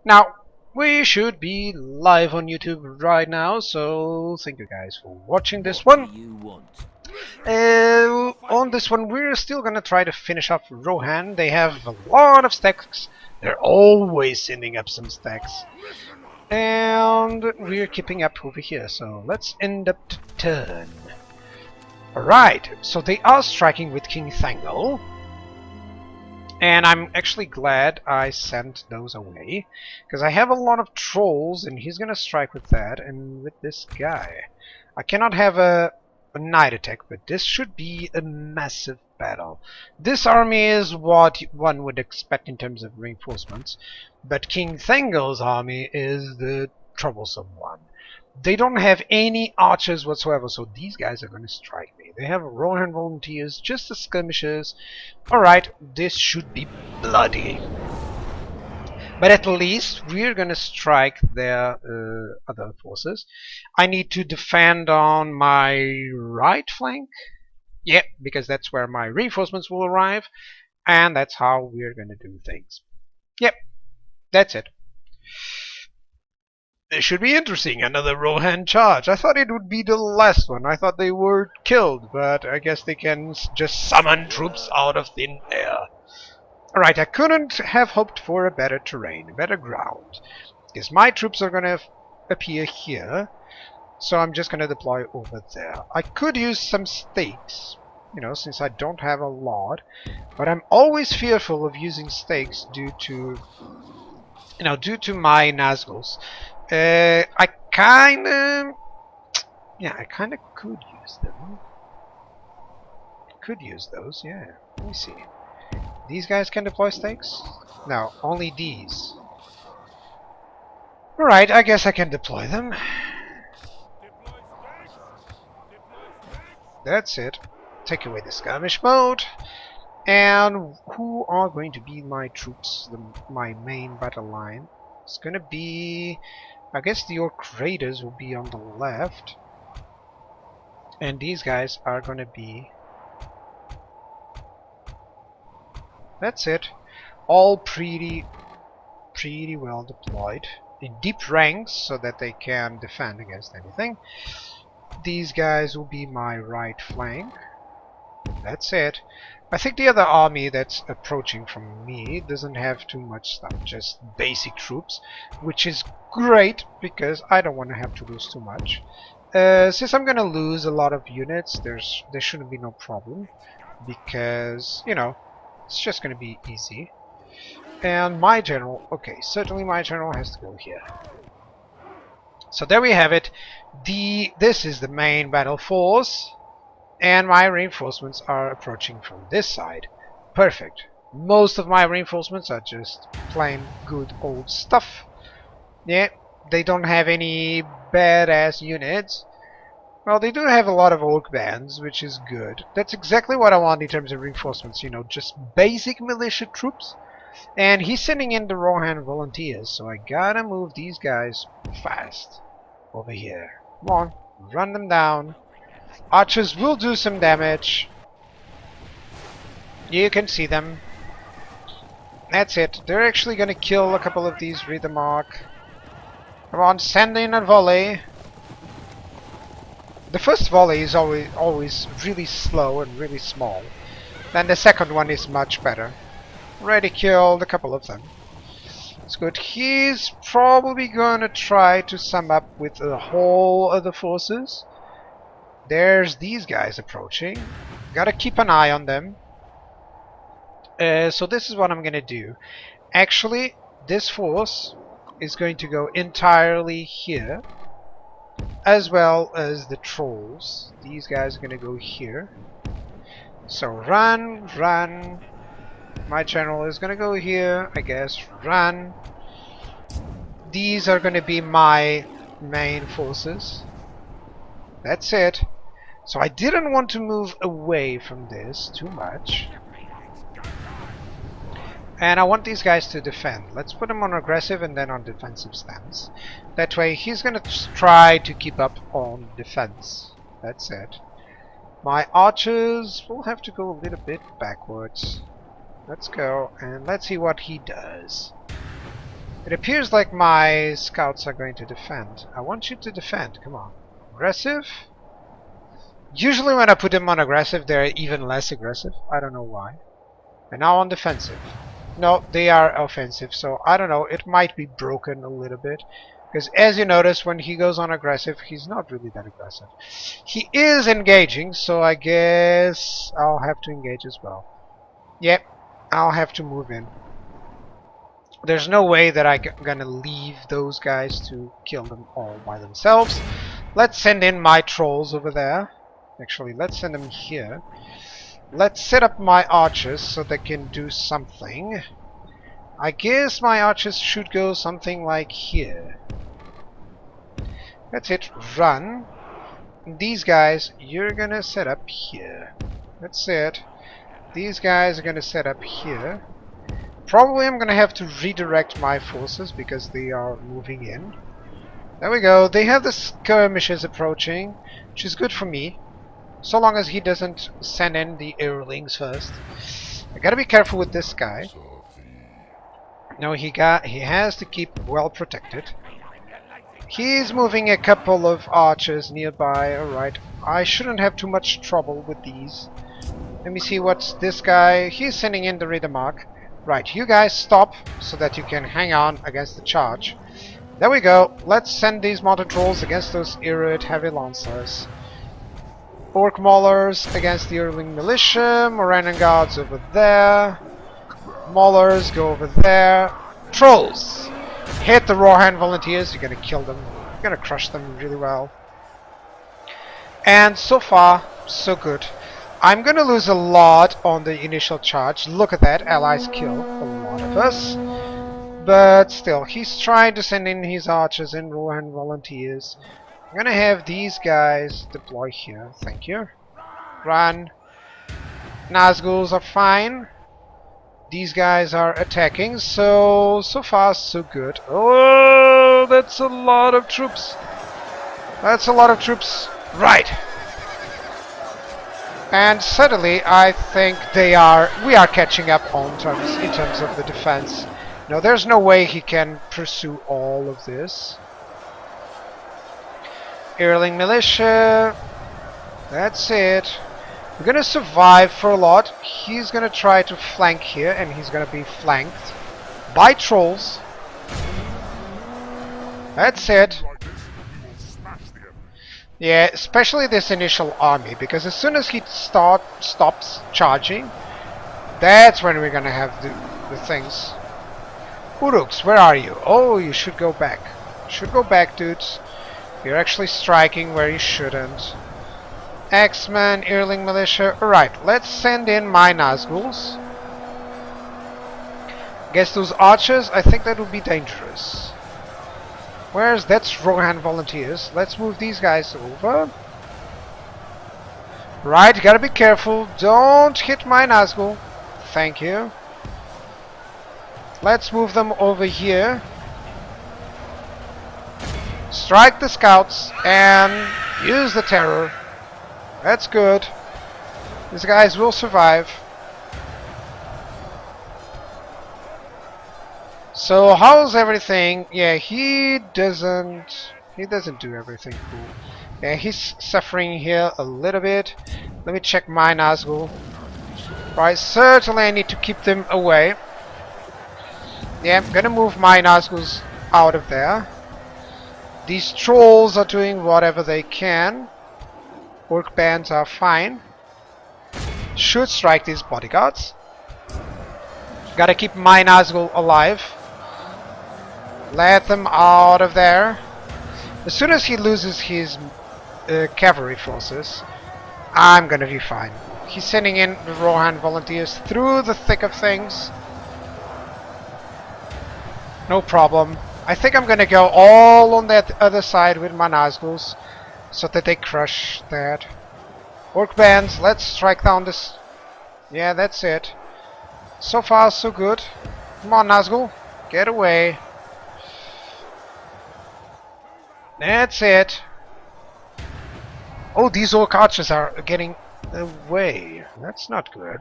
Now, we should be live on YouTube right now, so thank you guys for watching this one. What do you want? On this one, we're still gonna try to finish up Rohan. They have a lot of stacks. They're always sending up some stacks. And we're keeping up over here, so let's end up the turn. Alright, so they are striking with King Thangle. And I'm actually glad I sent those away, because I have a lot of trolls and he's gonna strike with that and with this guy. I cannot have a night attack, but this should be a massive battle. This army is what one would expect in terms of reinforcements, but King Thangle's army is the troublesome one. They don't have any archers whatsoever, so these guys are going to strike me. They have Rohan volunteers, just the skirmishers. Alright, this should be bloody. But at least we're going to strike their other forces. I need to defend on my right flank. Yeah, because that's where my reinforcements will arrive. And that's how we're going to do things. Yep, that's it. This should be interesting, another Rohan charge. I thought it would be the last one. I thought they were killed, but I guess they can just summon troops out of thin air. Alright, I couldn't have hoped for a better terrain, a better ground. Because my troops are going to appear here, so I'm just going to deploy over there. I could use some stakes, you know, since I don't have a lot, but I'm always fearful of using stakes due to my Nazguls. I kinda could use them. Could use those, yeah. Let me see. These guys can deploy stakes? No, only these. Alright, I guess I can deploy them. That's it. Take away the skirmish mode. And who are going to be my troops, my main battle line? It's gonna be, I guess the Orc Raiders will be on the left, and these guys are gonna be, that's it, all pretty well deployed in deep ranks so that they can defend against anything. These guys will be my right flank. That's it. I think the other army that's approaching from me doesn't have too much stuff, just basic troops, which is great because I don't want to have to lose too much. Since I'm gonna lose a lot of units, there shouldn't be no problem, because, you know, it's just gonna be easy. And my general, okay, certainly my general has to go here. So there we have it. This is the main battle force. And my reinforcements are approaching from this side. Perfect. Most of my reinforcements are just plain good old stuff. Yeah, they don't have any badass units. Well, they do have a lot of orc bands, which is good. That's exactly what I want in terms of reinforcements, you know, just basic militia troops. And he's sending in the Rohan volunteers, so I gotta move these guys fast over here. Come on, run them down. Archers will do some damage. You can see them. That's it. They're actually gonna kill a couple of these. Read the mark. Come on, send in a volley. The first volley is always really slow and really small. Then the second one is much better. Already killed a couple of them. It's good. He's probably gonna try to sum up with the whole other forces. There's these guys approaching. Gotta keep an eye on them. So this is what I'm gonna do. Actually, this force is going to go entirely here, as well as the trolls. These guys are gonna go here. So run, run. My general is gonna go here, I guess. Run. These are gonna be my main forces. That's it. So I didn't want to move away from this too much. And I want these guys to defend. Let's put them on aggressive and then on defensive stance. That way he's gonna try to keep up on defense. That's it. My archers will have to go a little bit backwards. Let's go and let's see what he does. It appears like my scouts are going to defend. I want you to defend. Come on. Aggressive? Usually when I put them on aggressive, they're even less aggressive. I don't know why. And now on defensive. No, they are offensive, so I don't know. It might be broken a little bit. Because as you notice, when he goes on aggressive, he's not really that aggressive. He is engaging, so I guess I'll have to engage as well. Yep, I'll have to move in. There's no way that I'm gonna leave those guys to kill them all by themselves. Let's send in my trolls over there. Actually, let's send them here. Let's set up my archers so they can do something. I guess my archers should go something like here. That's it. Run. These guys, you're gonna set up here. That's it. These guys are gonna set up here. Probably I'm gonna have to redirect my forces because they are moving in. There we go. They have the skirmishes approaching, which is good for me. So long as he doesn't send in the airlings first. I gotta be careful with this guy. No, he has to keep well protected. He's moving a couple of archers nearby. Alright. I shouldn't have too much trouble with these. Let me see what's this guy. He's sending in the reader mark. Right, you guys stop so that you can hang on against the charge. There we go. Let's send these motor trolls against those Irid heavy lancers. Orc maulers against the Erling militia. Moranan guards over there. Maulers go over there. Trolls! Hit the Rohan volunteers. You're gonna kill them. You're gonna crush them really well. And so far, so good. I'm gonna lose a lot on the initial charge. Look at that, allies kill a lot of us. But still, he's trying to send in his archers and Rohan volunteers. I'm gonna have these guys deploy here. Thank you. Run. Nazguls are fine. These guys are attacking, so far so good. Oh, that's a lot of troops. That's a lot of troops. Right. And suddenly, I think we are catching up in terms of the defense. No, there's no way he can pursue all of this. Erling militia. That's it. We're gonna survive for a lot. He's gonna try to flank here, and he's gonna be flanked by trolls. That's it. Yeah, especially this initial army, because as soon as he stops charging, that's when we're gonna have the things. Uruks, where are you? Oh, you should go back. Should go back, dudes. You're actually striking where you shouldn't. Axemen, Erling militia. Alright, let's send in my Nazguls. Guess those archers, I think that would be dangerous. That's Rohan volunteers. Let's move these guys over. Right, gotta be careful. Don't hit my Nazgul. Thank you. Let's move them over here. Strike the scouts and use the terror. That's good. These guys will survive. So how's everything? Yeah, he doesn't do everything cool. Yeah, he's suffering here a little bit. Let me check my Nazgul. Right, certainly I need to keep them away. Yeah, I'm gonna move my Nazguls out of there. These trolls are doing whatever they can. Orc bands are fine. Should strike these bodyguards. Gotta keep my Nazgul alive. Let them out of there. As soon as he loses his cavalry forces, I'm gonna be fine. He's sending in the Rohan volunteers through the thick of things. No problem. I think I'm gonna go all on that other side with my Nazguls so that they crush that. Orc bands, let's strike down this. Yeah, that's it. So far, so good. Come on, Nazgul. Get away. That's it. Oh, these orc archers are getting away. That's not good.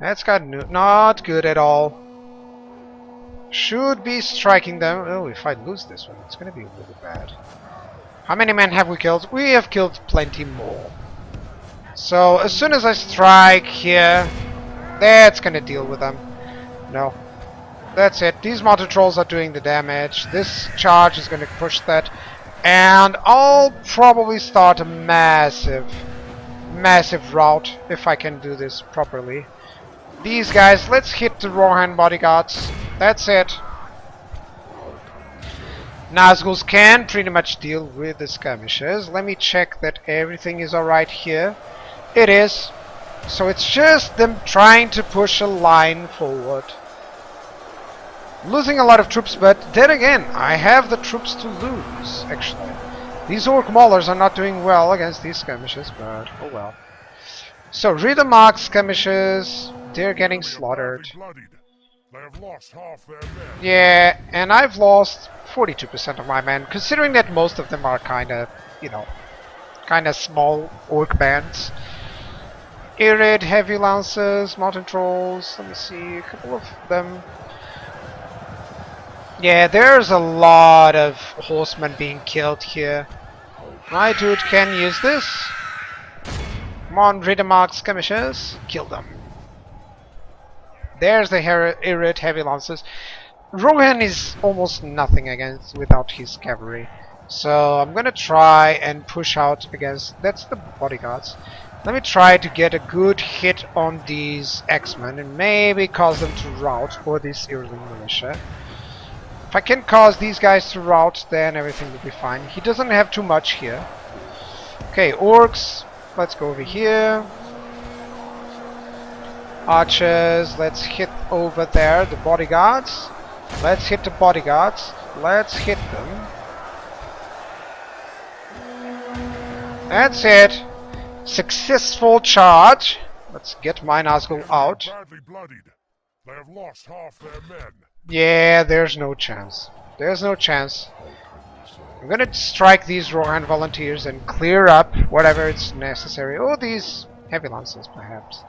That's not good at all. Should be striking them. Oh, if I lose this one, it's gonna be really bad. How many men have we killed? We have killed plenty more. So as soon as I strike here, that's gonna deal with them. No. That's it. These mortar trolls are doing the damage. This charge is gonna push that. And I'll probably start a massive rout if I can do this properly. These guys, let's hit the Rohan bodyguards. That's it. Nazguls can pretty much deal with the skirmishes. Let me check that everything is alright here. It is. So it's just them trying to push a line forward. Losing a lot of troops, but then again, I have the troops to lose, actually. These orc maulers are not doing well against these skirmishes, but oh well. So, Riddermark skirmishes, they're getting slaughtered. They have lost half their men. Yeah, and I've lost 42% of my men, considering that most of them are kinda, you know, kinda small orc bands. Irid, heavy lancers, mountain trolls, let me see, a couple of them. Yeah, there's a lot of horsemen being killed here. My dude can use this. Come on, Riddermark skirmishers, kill them. There's the Irid heavy lancers. Rohan is almost nothing against without his cavalry. So I'm gonna try and push out against... That's the bodyguards. Let me try to get a good hit on these X-Men and maybe cause them to rout for this Irling militia. If I can cause these guys to rout, then everything will be fine. He doesn't have too much here. Okay, orcs. Let's go over here. Archers. Let's hit over there. The bodyguards. Let's hit the bodyguards. Let's hit them. That's it. Successful charge. Let's get my Nazgul out. Badly bloodied. They have lost half their men. Yeah, there's no chance. There's no chance. I'm gonna strike these Rohan volunteers and clear up whatever is necessary. Oh, these heavy lancers, perhaps.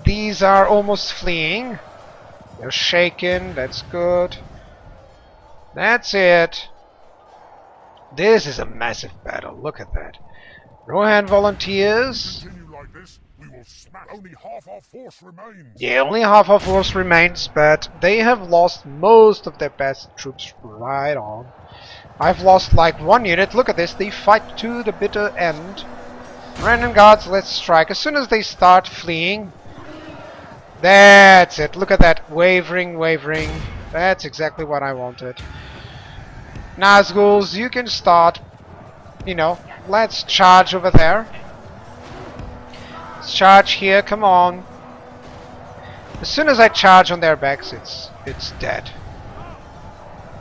These are almost fleeing. They're shaken. That's good. That's it. This is a massive battle. Look at that. Rohan volunteers. Continue like this, we will smash. Only half our force remains. Yeah, only half our force remains, but they have lost most of their best troops right on. I've lost like one unit. Look at this. They fight to the bitter end. Random guards, let's strike. As soon as they start fleeing. That's it. Look at that. Wavering. That's exactly what I wanted. Nazguls, you can start. You know, let's charge over there. Let's charge here. Come on. As soon as I charge on their backs, it's dead.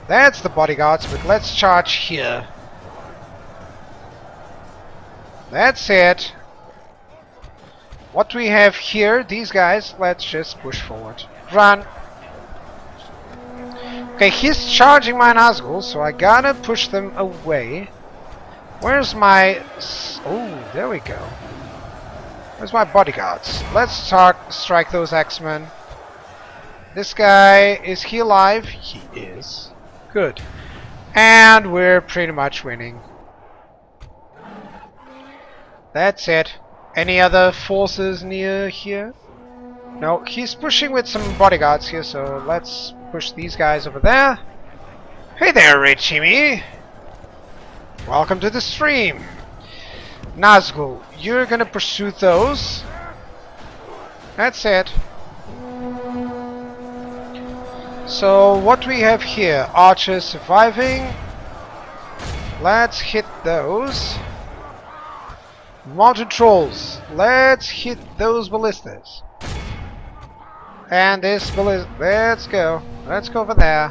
That's the bodyguards, but let's charge here. That's it. What we have here, these guys, let's just push forward. Run. Okay, he's charging my Nazgul, so I gotta push them away. Where's my... Oh, there we go. Where's my bodyguards? Let's strike those X-Men. This guy, is he alive? He is. Good. And we're pretty much winning. That's it. Any other forces near here? No, he's pushing with some bodyguards here, so let's push these guys over there. Hey there, Richie! Welcome to the stream! Nazgul, you're gonna pursue those. That's it. So, what we have here? Archers surviving. Let's hit those. Mountain trolls. Let's hit those ballistas. And this ballista. Let's go. Let's go over there.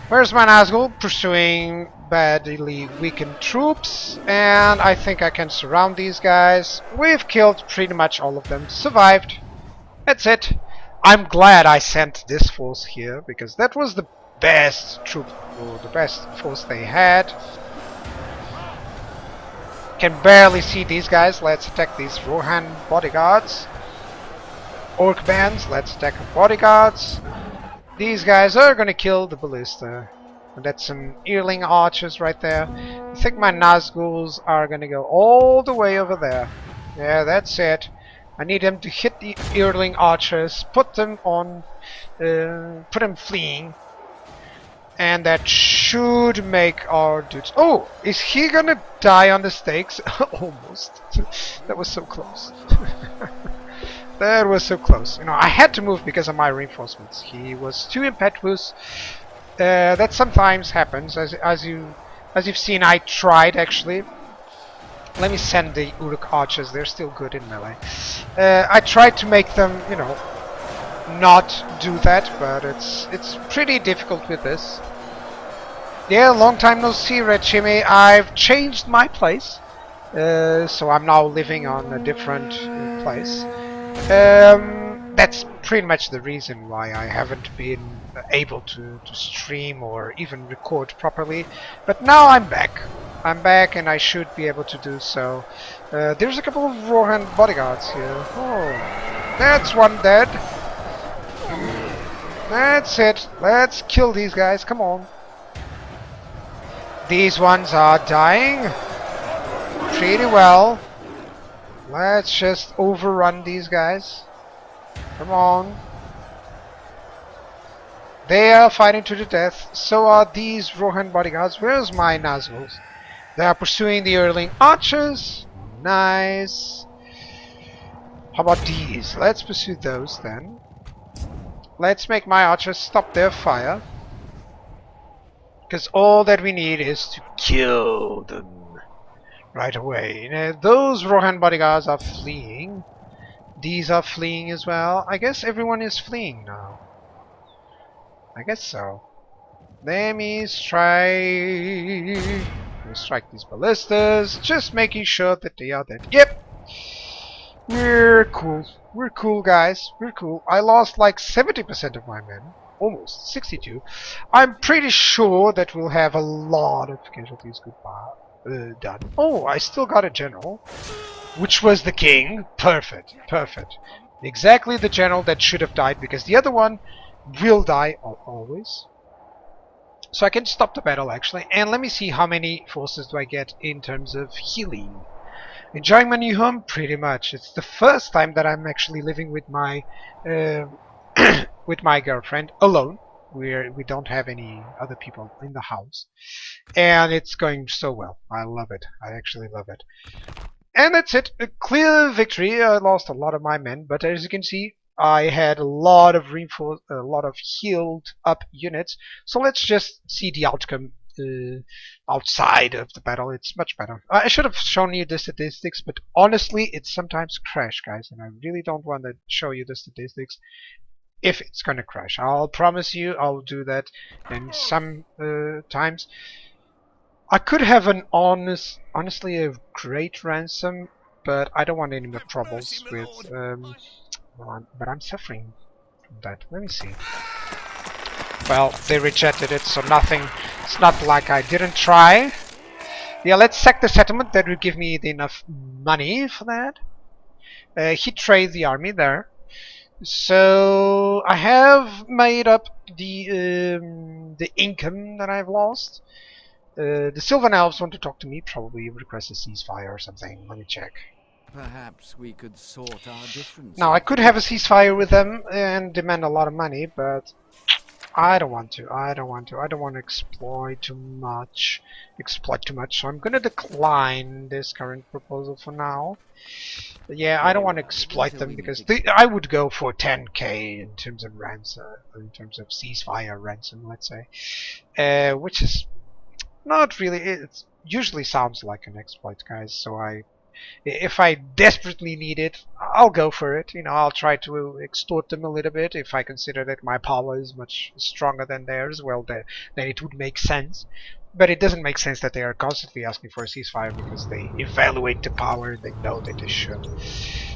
Where's my Nazgul? Pursuing badly weakened troops. And I think I can surround these guys. We've killed pretty much all of them. Survived. That's it. I'm glad I sent this force here, because that was the best troop, or the best force they had. Can barely see these guys. Let's attack these Rohan bodyguards. orc bands. Let's attack the bodyguards. These guys are gonna kill the ballista. And that's some earling archers right there. I think my Nazguls are gonna go all the way over there. Yeah, that's it. I need them to hit the earling archers, put them fleeing. And that should make our dudes... Oh! Is he gonna die on the stakes? Almost. That was so close. That was so close. You know, I had to move because of my reinforcements. He was too impetuous. That sometimes happens. As you've seen, I tried actually. Let me send the Uruk archers. They're still good in melee. I tried to make them, you know, not do that, but it's pretty difficult with this. Yeah, long time no see, Red Shimmy. I've changed my place, so I'm now living on a different place. That's pretty much the reason why I haven't been able to stream or even record properly. But now I'm back. I'm back, and I should be able to do so. There's a couple of Rohan bodyguards here. Oh, that's one dead. That's it. Let's kill these guys. Come on. These ones are dying pretty well. Let's just overrun these guys. Come on. They are fighting to the death. So are these Rohan bodyguards. Where's my Nazguls? They are pursuing the Earling archers. Nice. How about these? Let's pursue those then. Let's make my archers stop their fire. Because all that we need is to kill them right away. You know, those Rohan bodyguards are fleeing. These are fleeing as well. I guess everyone is fleeing now. I guess so. Let me strike. Let's strike these ballistas. Just making sure that they are dead. Yep. We're cool. We're cool, guys. We're cool. I lost like 70% of my men. Almost 62. I'm pretty sure that we'll have a lot of casualties done. Oh, I still got a general, which was the king. Perfect, perfect. Exactly the general that should have died, because the other one will die always. So I can stop the battle actually, and let me see how many forces do I get in terms of healing. Enjoying my new home? Pretty much. It's the first time that I'm actually living with my with my girlfriend alone. We don't have any other people in the house, and it's going so well. I love it. I actually love it. And that's it. A clear victory. I lost a lot of my men, but as you can see, I had a lot of healed up units. So let's just see the outcome outside of the battle. It's much better. I should have shown you the statistics, but honestly, it sometimes crash, guys, and I really don't want to show you the statistics if it's gonna crash. I'll promise you I'll do that. And some times I could have an honestly a great ransom, but I don't want any more troubles with but I'm suffering from that. Let me see. Well, they rejected it, so nothing. It's not like I didn't try. Yeah, let's sack the settlement. That would give me enough money for that. He traded the army there. So I have made up the income that I've lost. The Sylvan Elves want to talk to me, probably request a ceasefire or something. Let me check. Perhaps we could sort our differences. Now I could have a ceasefire with them and demand a lot of money, but I don't want to. I don't want to exploit too much. So I'm gonna decline this current proposal for now. But yeah, I don't want to exploit them because I would go for 10k in terms of ransom, in terms of ceasefire ransom, let's say, which is not really. It usually sounds like an exploit, guys. So if I desperately need it, I'll go for it. You know, I'll try to extort them a little bit. If I consider that my power is much stronger than theirs, well, then it would make sense. But it doesn't make sense that they are constantly asking for a ceasefire because they evaluate the power. They know that they should.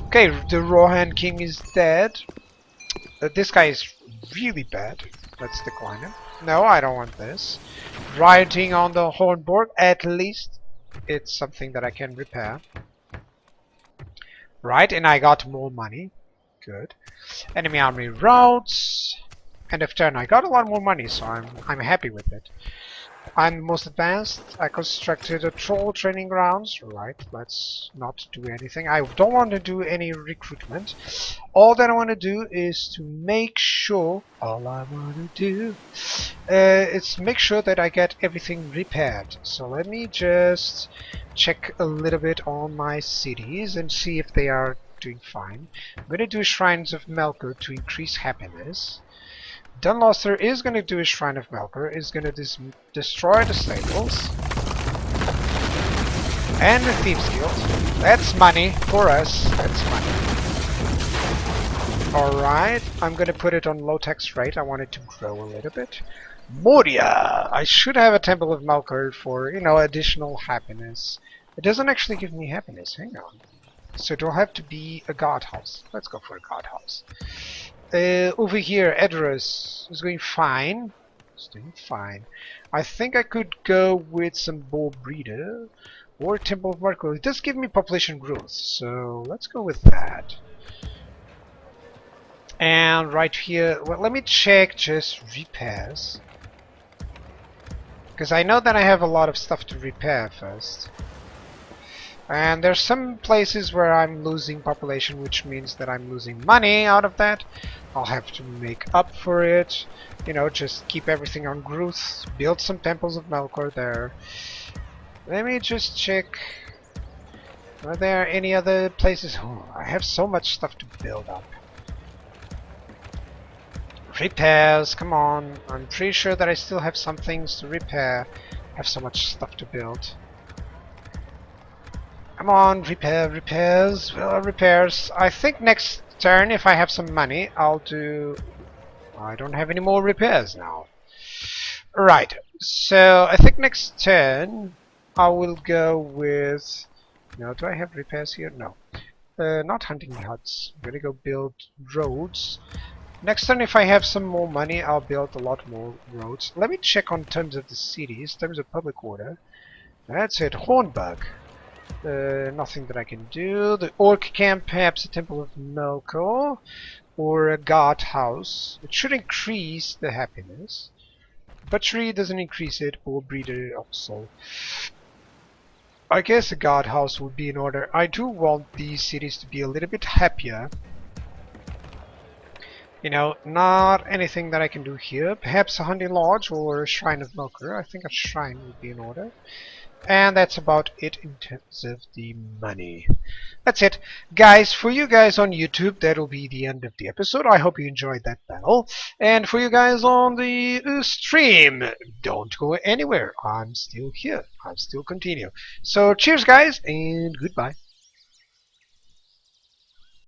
Okay, the Rohan king is dead. This guy is really bad. Let's decline him. No, I don't want this. Rioting on the Hornborg, at least it's something that I can repair. Right, and I got more money. Good. Enemy army routes. End of turn. I got a lot more money, so I'm happy with it. I'm most advanced. I constructed a troll training grounds. Right, let's not do anything. I don't want to do any recruitment. All that I want to do is to make sure. All I want to do is make sure that I get everything repaired. So let me just check a little bit on my cities and see if they are doing fine. I'm going to do Shrines of Melkor to increase happiness. Dunluster is going to do a Shrine of Melkor, is going to destroy the stables. And the Thieves Guild. That's money for us. That's money. Alright, I'm going to put it on low tax rate. I want it to grow a little bit. Moria! I should have a Temple of Melkor for, you know, additional happiness. It doesn't actually give me happiness. Hang on. So it'll have to be a god house. Let's go for a god house. Over here, Edros is going fine. It's doing fine. I think I could go with some Boar Breeder or Temple of Mirkwood. It does give me population growth, so let's go with that. And right here, well, let me check just repairs. Because I know that I have a lot of stuff to repair first. And there's some places where I'm losing population, which means that I'm losing money out of that. I'll have to make up for it. You know, just keep everything on growth. Build some temples of Melkor there. Let me just check. Are there any other places? Oh, I have so much stuff to build up. Repairs, come on. I'm pretty sure that I still have some things to repair. I have so much stuff to build. Come on, repairs. Well, repairs. I think next turn, if I have some money, I'll do... I don't have any more repairs now. Right, so I think next turn, I will go with... No, do I have repairs here? No. Not hunting huts. I'm gonna go build roads. Next turn, if I have some more money, I'll build a lot more roads. Let me check on terms of the cities, terms of public order. That's it, Hornbug. Nothing that I can do. The Orc Camp, perhaps a Temple of Melkor, or a guard house. It should increase the happiness. Butchery doesn't increase it, Boar Breeder also. I guess a guard house would be in order. I do want these cities to be a little bit happier. You know, not anything that I can do here. Perhaps a hunting lodge or a shrine of Melkor. I think a shrine would be in order. And that's about it in terms of the money. That's it. Guys, for you guys on YouTube, that'll be the end of the episode. I hope you enjoyed that battle. And for you guys on the stream, don't go anywhere. I'm still here. I'll still continue. So cheers, guys, and goodbye.